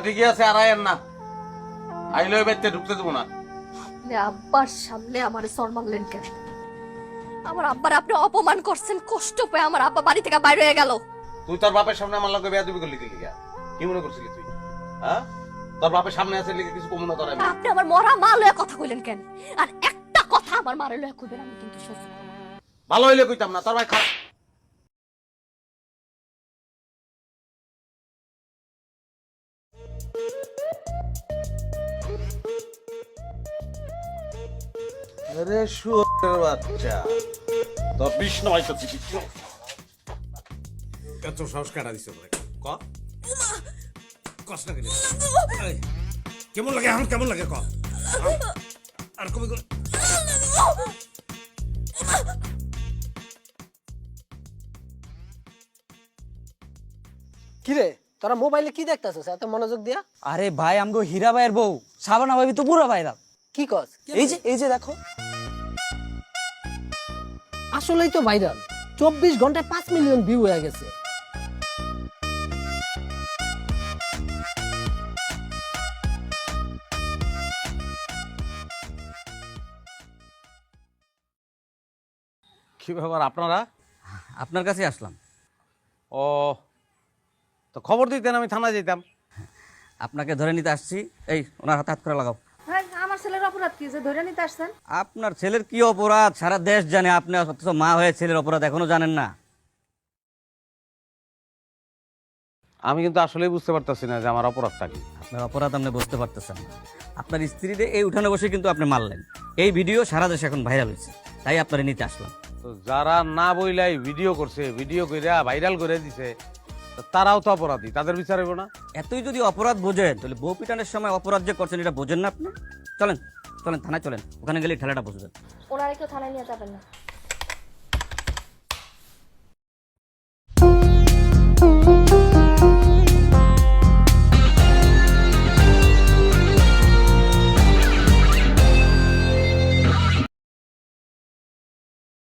ঠিকই আছে, আর আয়েন না, আইলে ওই বাড়িতে ঢুকতে দেবো না। আপনি আব্বার সামনে আমার সর মারলেন কেন? আমার আব্বার আপনি অপমান করছেন, কষ্ট পেয়ে আমার আব্বা বাড়ি থেকে বাইরে হয়ে গেল। তুই তোর বাপের সামনে আমার লগে বেয়াদবি করলি কি লিগা? কি মনে করছিলি তুই? হ্যাঁ, তোর বাপের সামনে আছে লিখে কিছু কমু না তোর। আপনি আমার মরা মা লয়ে কথা কইলেন কেন? আর একটা কথা আমার মারে লয়ে কইবেন আমি কিন্তু সহ্য করব না। ভালো হইলে কইতাম না, তোর ভাই খারাপ। আরে শুয়োরের বাচ্চা, তোর বিষ্ণু হইতেছি বিষ্ণু। এত সাহস কাটা দিছে তোরে ক কষ্ট না কেমন লাগে এখন কেমন লাগে ক আর কবি কিরে তোরা মোবাইলে কি দেখতাছিস এত মনোযোগ দিয়া? আরে ভাই আমগো হীরা ভাইয়ের বউ সাবানা ভাবি তো পুরো ভাইরাল। কি কস? এই যে দেখো, আসলেই তো ভাইরাল। 24 ঘন্টায় 5 মিলিয়ন ভিউ হয়ে গেছে। কি ব্যাপার আপনারা? আপনার কাছে আসলাম। ও, তো খবর দিতেন, আমি থানায় যেতাম। আপনাকে ধরে নিতে আসছি। এই ওনার হাতে হাত করে লাগাও। হ্যাঁ, আমার ছেলের অপরাধ কি যে ধরে নিতে আসছেন? আপনার ছেলের কি অপরাধ সারা দেশ জানে, আপনি অথচ মা হয়ে ছেলের অপরাধ এখনো জানেন না। আমি কিন্তু আসলেই বুঝতে পারতেছি না যে আমার অপরাধটা কি। আপনার অপরাধ আপনি বুঝতে পারতেছেন না। আপনার স্ত্রীরে এই উঠানে বসে কিন্তু আপনি মারলেন। এই ভিডিও সারা দেশে এখন ভাইরাল হয়েছে, তাই আপনারা নিতে আসলাম। তো যারা না বইলাই ভিডিও করছে, ভিডিও কইরা ভাইরাল করে দিছে, তো তারাও তো অপরাধী, তাদের বিচার হইব না? এতই যদি অপরাধ বোঝেন তাহলে বউ পিটানোর সময় অপরাধ যে করছেন এটা বোঝেন না আপনি? চলেন চলেন থানায় চলেন, ওখানে গেলে ঠেলাটা বুঝবেন। ওনারা কেউ থানায় নিয়ে যাবেন না।